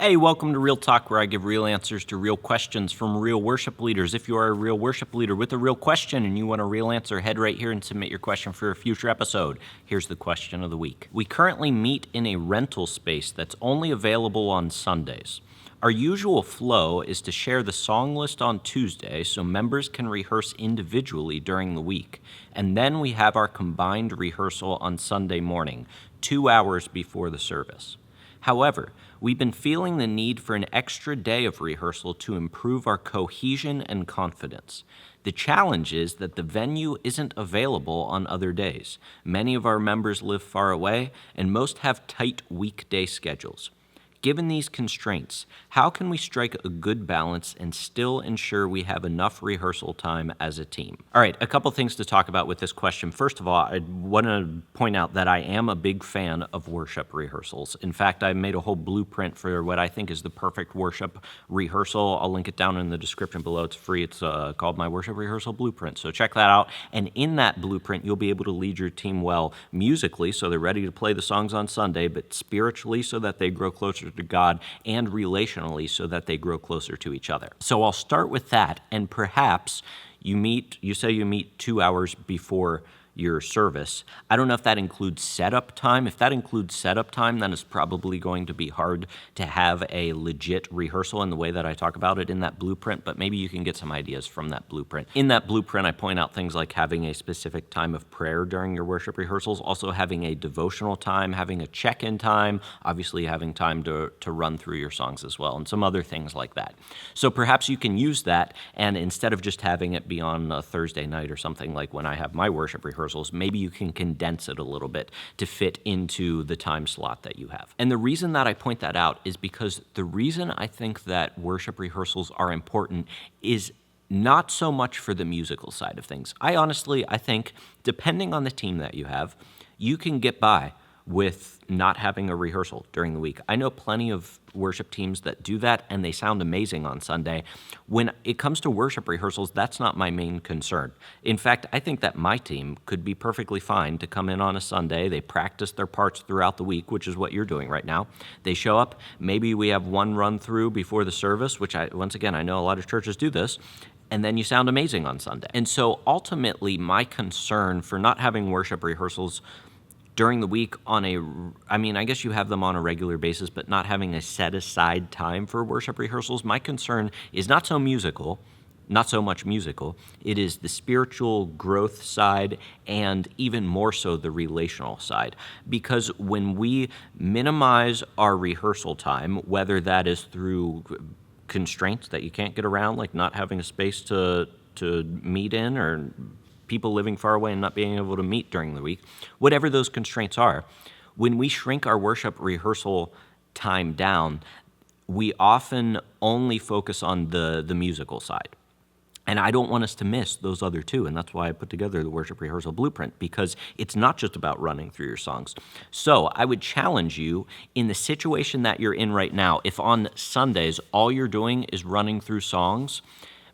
Hey, welcome to Real Talk, where I give real answers to real questions from real worship leaders. If you are a real worship leader with a real question and you want a real answer, head right here and submit your question for a future episode. Here's the question of the week. We currently meet in a rental space that's only available on Sundays. Our usual flow is to share the song list on Tuesday so members can rehearse individually during the week. And then we have our combined rehearsal on Sunday morning, 2 hours before the service. However, we've been feeling the need for an extra day of rehearsal to improve our cohesion and confidence. The challenge is that the venue isn't available on other days. Many of our members live far away, and most have tight weekday schedules. Given these constraints, how can we strike a good balance and still ensure we have enough rehearsal time as a team? All right, a couple things to talk about with this question. First of all, I want to point out that I am a big fan of worship rehearsals. In fact, I made a whole blueprint for what I think is the perfect worship rehearsal. I'll link it down in the description below. It's free. It's called my Worship Rehearsal Blueprint. So check that out. And in that blueprint, you'll be able to lead your team well musically, so they're ready to play the songs on Sunday, but spiritually, so that they grow closer to God, and relationally so that they grow closer to each other. So I'll start with that, and perhaps you say you meet 2 hours before your service. I don't know if that includes setup time. If that includes setup time, then it's probably going to be hard to have a legit rehearsal in the way that I talk about it in that blueprint, but maybe you can get some ideas from that blueprint. In that blueprint, I point out things like having a specific time of prayer during your worship rehearsals, also having a devotional time, having a check-in time, obviously having time to run through your songs as well, and some other things like that. So perhaps you can use that, and instead of just having it be on a Thursday night or something like when I have my worship rehearsals, maybe you can condense it a little bit to fit into the time slot that you have. And the reason that I point that out is because the reason I think that worship rehearsals are important is not so much for the musical side of things. I think, depending on the team that you have, you can get by with not having a rehearsal during the week. I know plenty of worship teams that do that, and they sound amazing on Sunday. When it comes to worship rehearsals, that's not my main concern. In fact, I think that my team could be perfectly fine to come in on a Sunday. They practice their parts throughout the week, which is what you're doing right now. They show up. Maybe we have one run through before the service, which once again, I know a lot of churches do this. And then you sound amazing on Sunday. And so ultimately, my concern for not having worship rehearsals during the week I guess you have them on a regular basis, but not having a set-aside time for worship rehearsals, my concern is not so much musical. It is the spiritual growth side and even more so the relational side. Because when we minimize our rehearsal time, whether that is through constraints that you can't get around, like not having a space to meet in, or people living far away and not being able to meet during the week, whatever those constraints are, when we shrink our worship rehearsal time down, we often only focus on the musical side. And I don't want us to miss those other two, and that's why I put together the Worship Rehearsal Blueprint, because it's not just about running through your songs. So I would challenge you, in the situation that you're in right now, if on Sundays all you're doing is running through songs,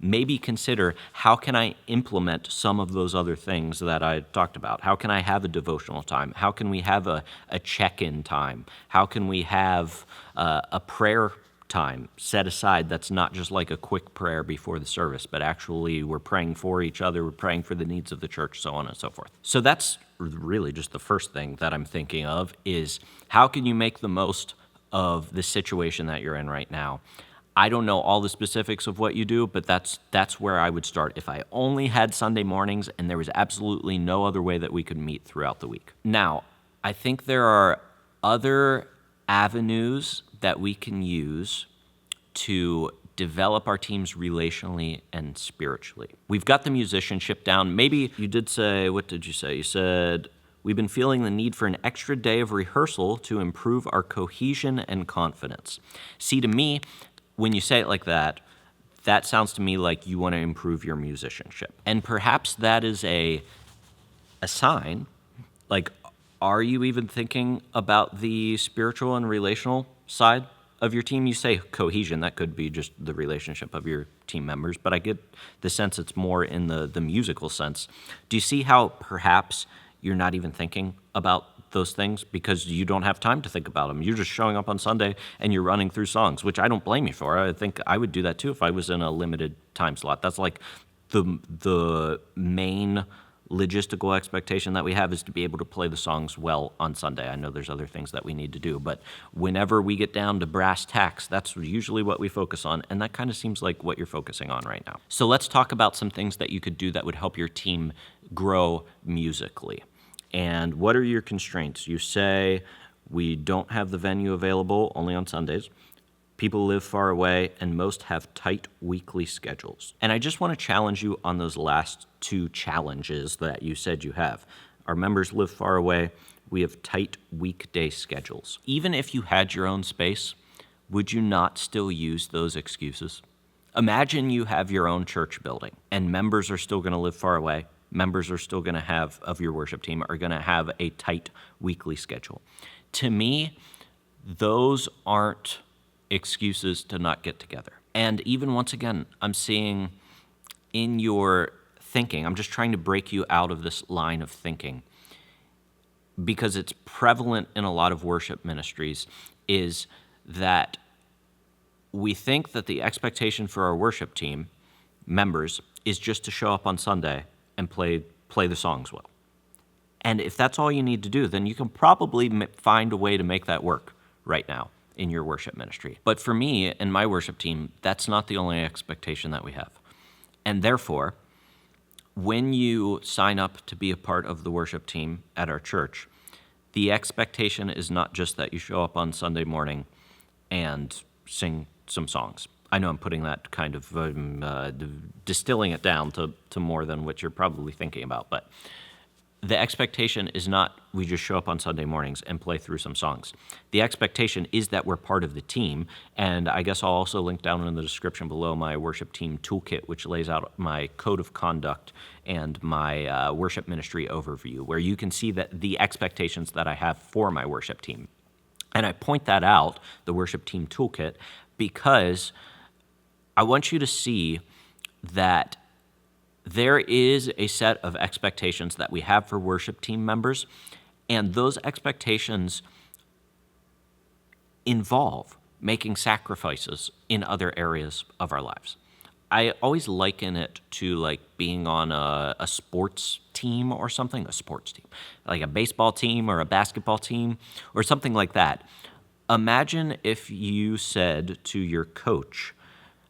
maybe consider, how can I implement some of those other things that I talked about? How can I have a devotional time? How can we have a check-in time? How can we have a prayer time set aside that's not just like a quick prayer before the service, but actually we're praying for each other, we're praying for the needs of the church, so on and so forth. So that's really just the first thing that I'm thinking of, is how can you make the most of the situation that you're in right now? I don't know all the specifics of what you do, but that's where I would start. If I only had Sunday mornings and there was absolutely no other way that we could meet throughout the week. Now, I think there are other avenues that we can use to develop our teams relationally and spiritually. We've got the musicianship down. Maybe you did say, what did you say? You said, we've been feeling the need for an extra day of rehearsal to improve our cohesion and confidence. See, to me, when you say it like that, that sounds to me like you want to improve your musicianship. And perhaps that is a sign. Like, are you even thinking about the spiritual and relational side of your team? You say cohesion, that could be just the relationship of your team members, but I get the sense it's more in the musical sense. Do you see how perhaps you're not even thinking about those things because you don't have time to think about them. You're just showing up on Sunday and you're running through songs, which I don't blame you for. I think I would do that too if I was in a limited time slot. That's like the main logistical expectation that we have is to be able to play the songs well on Sunday. I know there's other things that we need to do, but whenever we get down to brass tacks, that's usually what we focus on, and that kind of seems like what you're focusing on right now. So let's talk about some things that you could do that would help your team grow musically. And what are your constraints? You say we don't have the venue available only on Sundays. People live far away, and most have tight weekly schedules. And I just want to challenge you on those last two challenges that you said you have. Our members live far away. We have tight weekday schedules. Even if you had your own space, would you not still use those excuses? Imagine you have your own church building, and members are still going to live far away. Members are still going to have, of your worship team, are going to have a tight weekly schedule. To me, those aren't excuses to not get together. And even once again, I'm seeing in your thinking, I'm just trying to break you out of this line of thinking because it's prevalent in a lot of worship ministries, is that we think that the expectation for our worship team members is just to show up on Sunday and play the songs well. And if that's all you need to do, then you can probably find a way to make that work right now in your worship ministry. But for me and my worship team, that's not the only expectation that we have. And therefore, when you sign up to be a part of the worship team at our church, the expectation is not just that you show up on Sunday morning and sing some songs. I know I'm putting that kind of distilling it down to more than what you're probably thinking about, but the expectation is not we just show up on Sunday mornings and play through some songs. The expectation is that we're part of the team, and I guess I'll also link down in the description below my worship team toolkit, which lays out my code of conduct and my worship ministry overview, where you can see that the expectations that I have for my worship team. And I point that out, the worship team toolkit, because I want you to see that there is a set of expectations that we have for worship team members, and those expectations involve making sacrifices in other areas of our lives. I always liken it to like being on a sports team or something, a sports team, like a baseball team or a basketball team or something like that. Imagine if you said to your coach,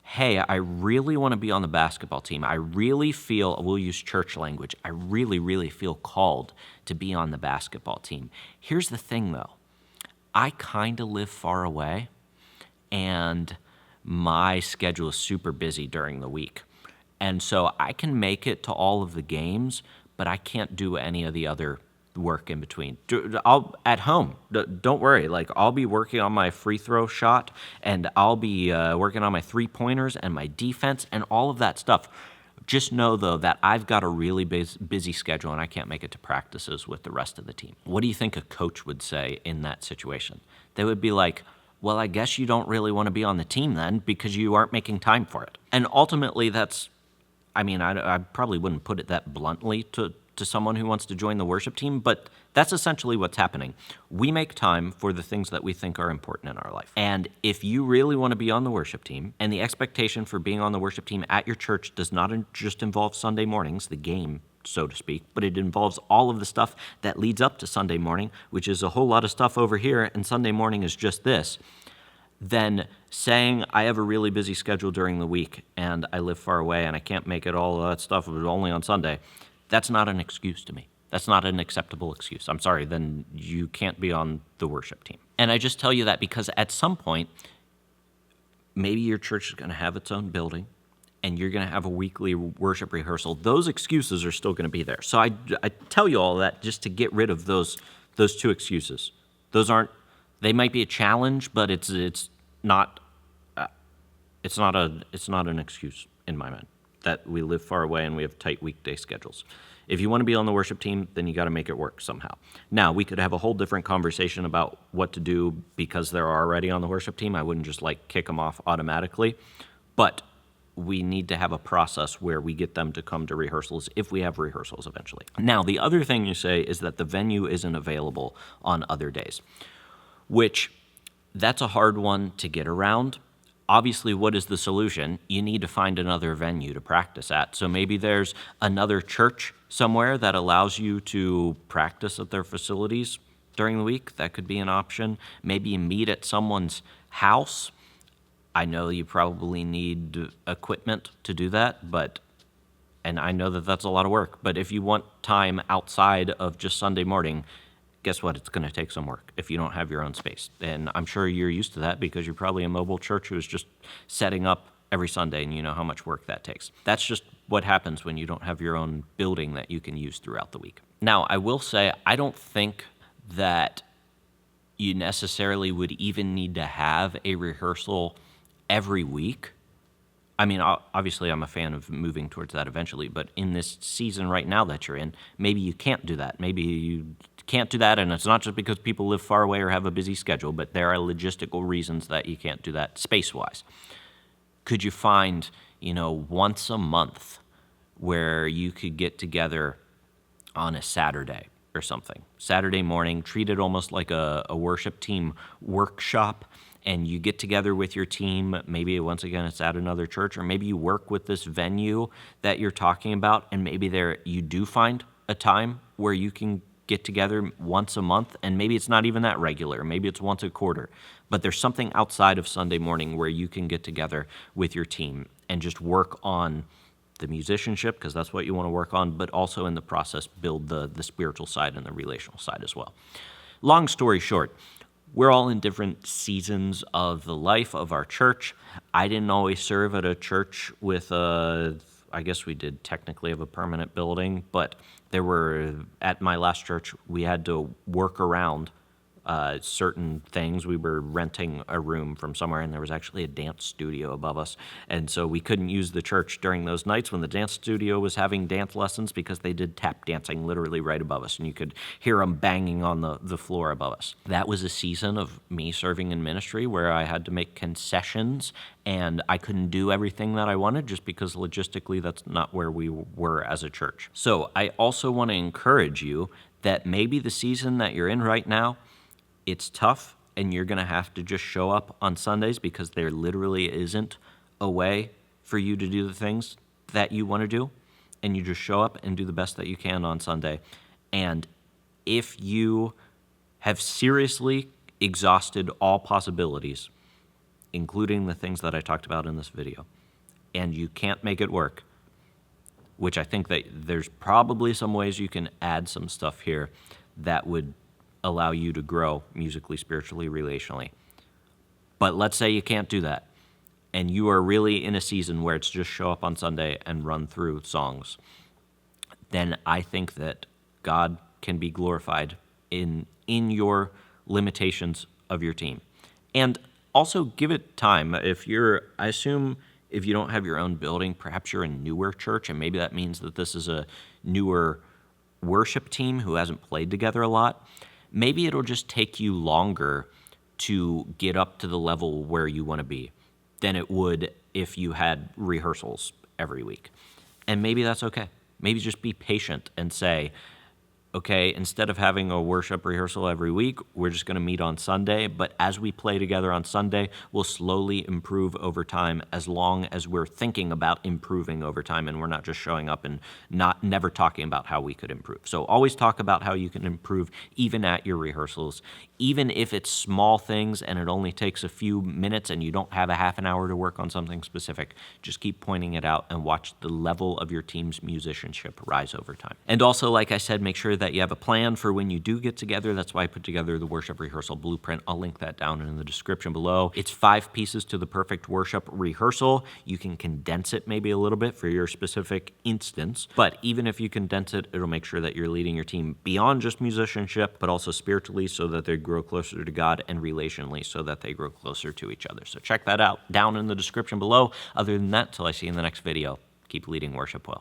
hey, I really want to be on the basketball team. I really feel, we'll use church language, I really, really feel called to be on the basketball team. Here's the thing, though. I kind of live far away, and my schedule is super busy during the week. And so I can make it to all of the games, but I can't do any of the other work in between. I'll at home. Don't worry. Like I'll be working on my free throw shot, and I'll be working on my 3-pointers and my defense and all of that stuff. Just know though that I've got a really busy schedule, and I can't make it to practices with the rest of the team. What do you think a coach would say in that situation? They would be like, well, I guess you don't really want to be on the team then because you aren't making time for it. And ultimately that's, I probably wouldn't put it that bluntly to someone who wants to join the worship team, but that's essentially what's happening. We make time for the things that we think are important in our life. And if you really want to be on the worship team, and the expectation for being on the worship team at your church does not just involve Sunday mornings, the game, so to speak, but it involves all of the stuff that leads up to Sunday morning, which is a whole lot of stuff over here, and Sunday morning is just this, then saying I have a really busy schedule during the week and I live far away and I can't make it all that stuff only on Sunday, that's not an excuse to me. That's not an acceptable excuse. I'm sorry, then you can't be on the worship team. And I just tell you that because at some point, maybe your church is going to have its own building and you're going to have a weekly worship rehearsal. Those excuses are still going to be there. So I tell you all that just to get rid of those two excuses. They might be a challenge, but it's not an excuse in my mind that we live far away and we have tight weekday schedules. If you want to be on the worship team, then you got to make it work somehow. Now, we could have a whole different conversation about what to do because they're already on the worship team. I wouldn't just kick them off automatically. But we need to have a process where we get them to come to rehearsals if we have rehearsals eventually. Now, the other thing you say is that the venue isn't available on other days, which that's a hard one to get around. Obviously, what is the solution? You need to find another venue to practice at. So maybe there's another church somewhere that allows you to practice at their facilities during the week. That could be an option. Maybe you meet at someone's house. I know you probably need equipment to do that, and I know that that's a lot of work, but if you want time outside of just Sunday morning, guess what? It's going to take some work if you don't have your own space. And I'm sure you're used to that because you're probably a mobile church who's just setting up every Sunday, and you know how much work that takes. That's just what happens when you don't have your own building that you can use throughout the week. Now, I will say, I don't think that you necessarily would even need to have a rehearsal every week. I mean, obviously, I'm a fan of moving towards that eventually, but in this season right now that you're in, maybe you can't do that. Maybe you can't do that, and it's not just because people live far away or have a busy schedule, but there are logistical reasons that you can't do that space-wise. Could you find, once a month where you could get together on a Saturday or something? Saturday morning, treat it almost like a worship team workshop, and you get together with your team. Maybe once again it's at another church, or maybe you work with this venue that you're talking about, and maybe there you do find a time where you can get together once a month, and maybe it's not even that regular, maybe it's once a quarter, but there's something outside of Sunday morning where you can get together with your team and just work on the musicianship, because that's what you want to work on, but also in the process build the spiritual side and the relational side as well. Long story short, we're all in different seasons of the life of our church. I didn't always serve at a church with I guess we did technically have a permanent building, but at my last church, we had to work around certain things. We were renting a room from somewhere, and there was actually a dance studio above us. And so we couldn't use the church during those nights when the dance studio was having dance lessons, because they did tap dancing literally right above us, and you could hear them banging on the floor above us. That was a season of me serving in ministry where I had to make concessions, and I couldn't do everything that I wanted just because logistically that's not where we were as a church. So I also want to encourage you that maybe the season that you're in right now, it's tough, and you're going to have to just show up on Sundays because there literally isn't a way for you to do the things that you want to do, and you just show up and do the best that you can on Sunday. And if you have seriously exhausted all possibilities, including the things that I talked about in this video, and you can't make it work, which I think that there's probably some ways you can add some stuff here that would allow you to grow musically, spiritually, relationally. But let's say you can't do that, and you are really in a season where it's just show up on Sunday and run through songs, then I think that God can be glorified in your limitations of your team. And also give it time. I assume if you don't have your own building, perhaps you're a newer church, and maybe that means that this is a newer worship team who hasn't played together a lot. Maybe it'll just take you longer to get up to the level where you want to be than it would if you had rehearsals every week. And maybe that's okay. Maybe just be patient and say, okay, instead of having a worship rehearsal every week, we're just going to meet on Sunday. But as we play together on Sunday, we'll slowly improve over time, as long as we're thinking about improving over time and we're not just showing up and never talking about how we could improve. So always talk about how you can improve even at your rehearsals, even if it's small things and it only takes a few minutes and you don't have a half an hour to work on something specific. Just keep pointing it out and watch the level of your team's musicianship rise over time. And also, like I said, make sure that you have a plan for when you do get together. That's why I put together the worship rehearsal blueprint. I'll link that down in the description below. It's 5 pieces to the perfect worship rehearsal. You can condense it maybe a little bit for your specific instance, but even if you condense it, it'll make sure that you're leading your team beyond just musicianship, but also spiritually, so that they grow closer to God, and relationally, so that they grow closer to each other. So check that out down in the description below. Other than that, till I see you in the next video, keep leading worship well.